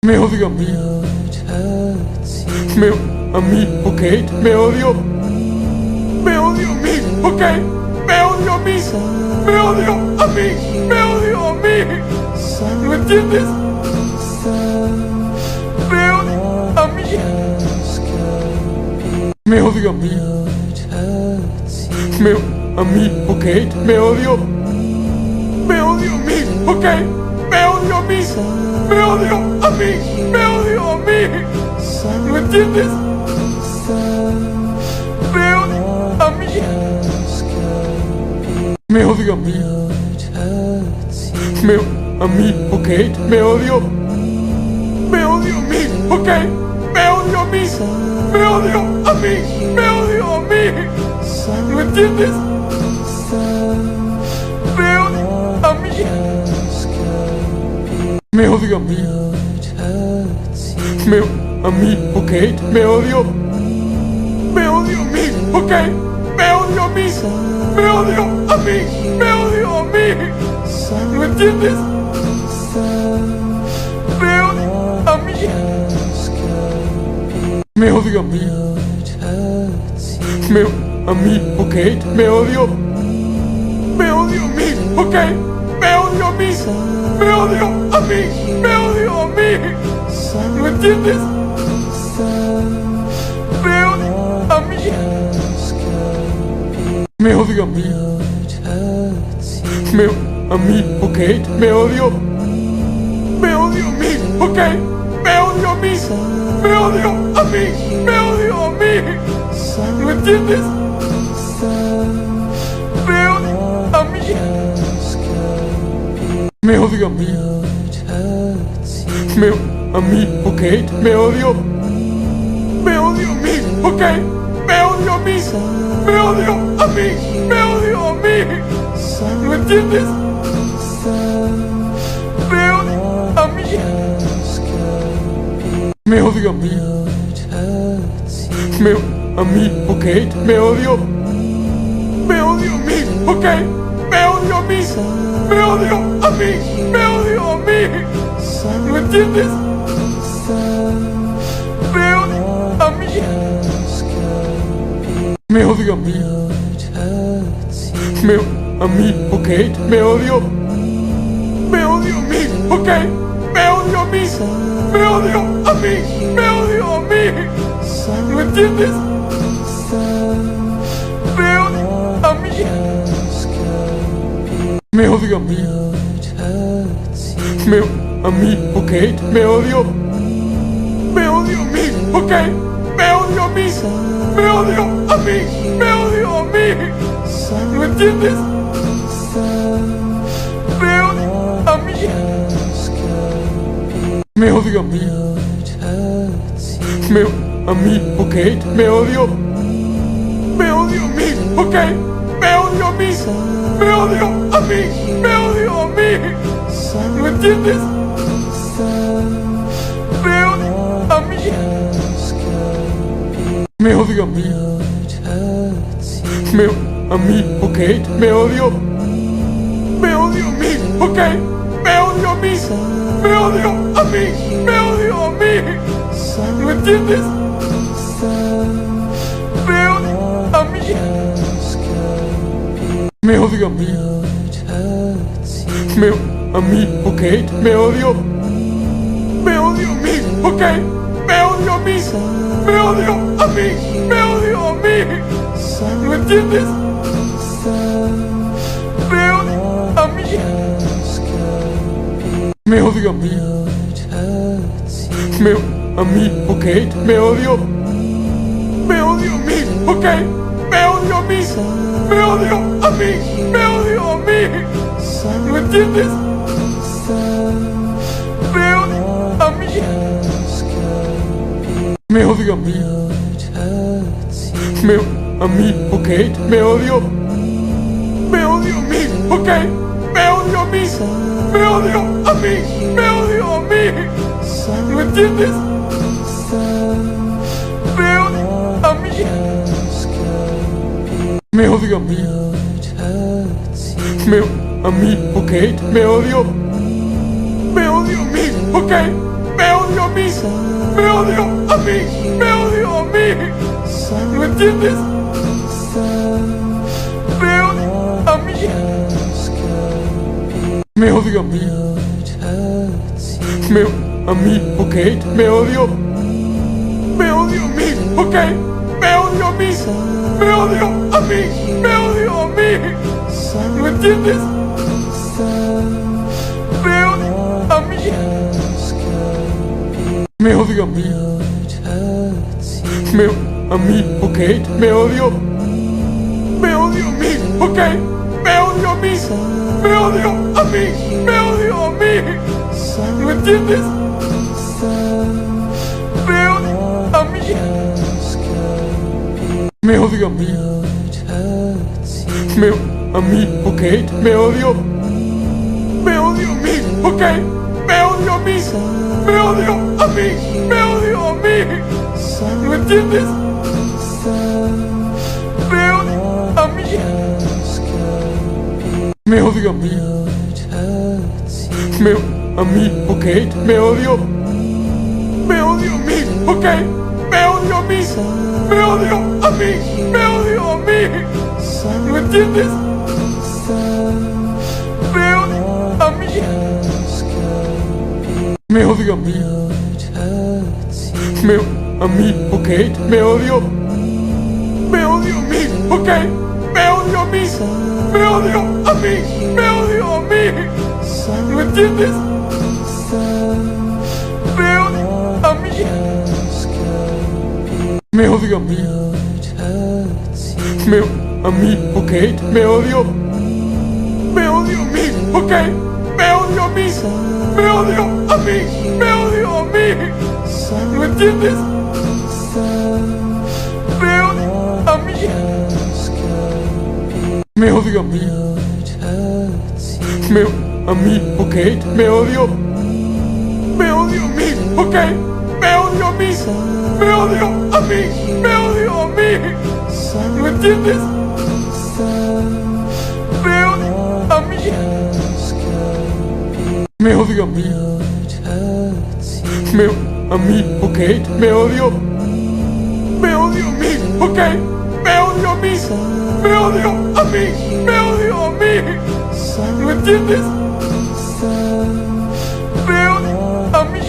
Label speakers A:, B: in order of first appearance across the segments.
A: Me odio a mí. A mí, ok. Me odio. Me odio a mí, ok. Me odio a mí. Me odio a mí. Me odio a mí. ¿Lo entiendes? Me odio a mí. Me odio a mí. A mí, ok. Me odio. Me odio a mí, ok. Me odio a mí. Me odio a mí. Me odio a mí. ¿Lo entiendes? Me odio a mí. Me odio a mí. A mí, ok. Me odio. Me odio a mí, ok. Me odio a mí. Me odio a mí. Me odio a mí. ¿Lo entiendes? Me odio a mí. Me odio a mí. A mí, ok. Me odio. Me odio a mí, ok. Me odio a mí. Me odio a mí. Me odio a mí. ¿Lo entiendes? Me odio a mí. Me odio a mí. A mí, ok. Me odio. Me odio a mí, ok. Me odio a mí. Me odio a mí. Me odio a mí. ¿Lo entiendes? Me odio a mí. Me odio a mí. A mí, ok. Me odio. Me odio a mí, ok. Me odio a mí. Me odio a mí. Me odio a mí. ¿Lo entiendes? Me odio a mí. Me odio a mí. A mí, ok. Me odio. Me odio a mí, ok. Me odio a mí. Me odio a mí. Me odio a mí. ¿Lo entiendes? Me odio a mí. Me odio a mí. A mí, ok. Me odio. Me odio a mí, ok. Me odio a mí. Me odio a mí. Me odio a mí. ¿Lo entiendes? Me odio a mí. Me odio a mí. A mí, ok. Me odio. Me odio a mí, ok. Me odio a mí. Me odio a mí. Me odio a mí. ¿Lo entiendes? Me odio a mí. Me odio a mí. A mí, ok. Me odio. Me odio a mí, ok. Me odio a mí. Me odio a mí. Me odio a mí. ¿Lo entiendes? Me odio a mí. Me odio a mí. A mí, ok. Me odio. Me odio a mí, ok. Me odio a mí. Me odio a mí. Me odio a mí. ¿Lo entiendes? Me odio a mí. Me odio a mí. A mí, ok. Me odio. Me odio a mí, ok. Me odio a mí. Me odio a mí. Me odio a mí. ¿Lo entiendes? Me odio a mí. Me odio a mí. A mí, ok. Me odio. Me odio a mí, ok. Me odio a mí. Me odio a mí. Me odio a mí. ¿Lo entiendes? Me odio a mí. Me odio a mí. A mí, ok. Me odio. Me odio a mí, ok. Me odio a mí. Me odio a mí. Me odio a mí. ¿Lo entiendes? Me odio a mí. Me odio a mí. A mí, ok. Me odio. Me odio a mí, ok. Me odio a mí. Me odio a mí. Me odio a mí. ¿Lo entiendes? Me odio a mí. Me odio a mí. A mí, ok. Me odio. Me odio a mí, ok. Me odio a me odio a mí, me odio a mí. ¿Lo entiendes? Me odio a mí. Me odio a mí. A mí, ok, me odio. Me odio a mí, ok. Me odio a mí. Me odio a mí. Me odio a mí. ¿Lo entiendes? Me odio a mí. Me odio a mí. A mí, ok. Me odio. Me odio a mí, ok. Me odio a mí. Me odio a mí. Me odio a mí. ¿Lo entiendes? Me odio a mí. Me odio a mí. A mí, ok. Me odio. Me odio a mí, ok. Me odio a mí. Me odio a mí. Me odio a mí. ¿Lo entiendes? Me odio a mí. Me odio a mí. A mí, ok. Me odio. Me odio a mí, ok. Me odio a mí. Me odio a mí. Me odio a mí. ¿Lo entiendes? Me odio a mí. Me odio a mí. A mí, ok. Me odio. Me odio a mí, ok. Me odio a mí. Me odio a mí. Me odio a mí. ¿Lo entiendes? Me odio a mí. Me odio a mí. A mí, ok. Me odio. Me odio a mí, ok. Me odio a mí. Me odio a mí. Me odio a mí. ¿Lo entiendes? Me odio a mí. Me odio a mí. A mí, ok. Me odio. Me odio a mí, ok. Me odio a mí. Me odio a mí. Me odio a mí. ¿Lo entiendes? Me odio a mí. Me odio a mí. A mí, ok. Me odio. Me odio a mí, ok. Me odio a mí. Me odio a mí. Me odio a mí. ¿Lo entiendes? Me odio a mí.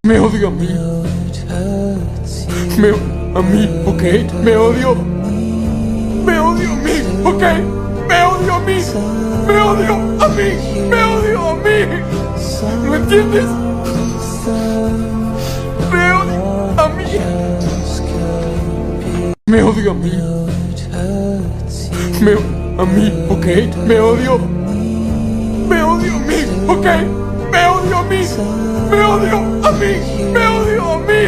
A: Me odio a mí. A mí, ok. Me odio. Me odio a mí, ok. Me odio a mí. Me odio a mí. Me odio a mí. ¿Lo entiendes? Me odio a mí. Me odio a mí. A mí, ok. Me odio. Me odio a mí, ok. Me odio a mí. Me odio a mí. Me odio a mí.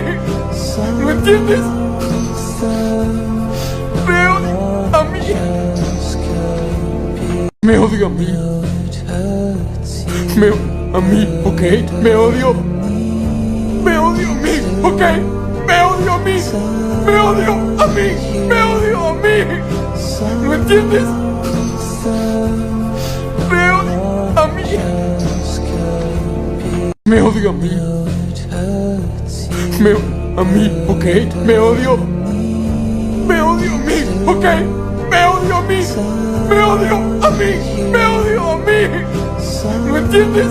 A: ¿Lo entiendes? Me odio a mí. Me odio a mí. A mí, ok. Me odio. Me odio a mí, ok. Me odio a mí. Me odio a mí. Me odio a mí. ¿Lo entiendes? Me odio a mí. Me odio a mí. A mí, ok. Me odio. Me odio a mí, ok. Me odio a mí. Me odio a mí. Me odio a mí. ¿Lo entiendes?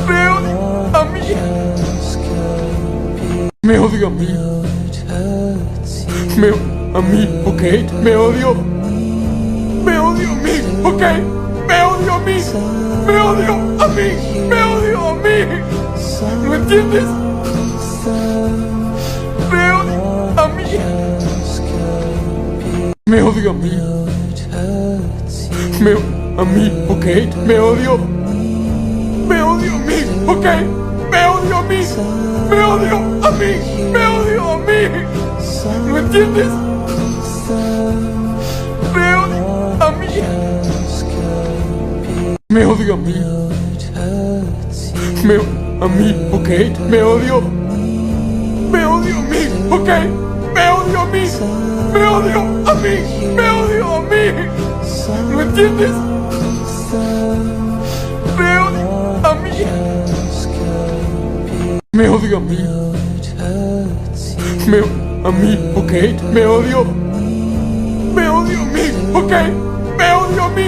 A: Me odio a mí. Me odio a mí. A mí, ok. Me odio. Me odio a mí, ok. Me odio a mí. Me odio a mí. Me odio a mí. ¿Lo entiendes? Me odio a mí. Me odio a mí. A mí, ok. Me odio. Me odio a mí, ok. Me odio a mí. Me odio a mí. Me odio a mí. ¿Lo entiendes? Me odio a mí. Me odio a mí. A mí, ok. Me odio. Me odio a mí, ok. Me odio a mí. Me odio a mí. Me odio a mí. ¿Lo entiendes? Me odio a mí. odio a mí. Me odio a mí, ¿ok? Me odio. Me odio a mí, ¿ok? Me odio a mí.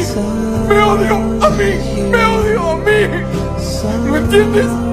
A: Me odio a mí. Me odio a mí. ¿Lo entiendes?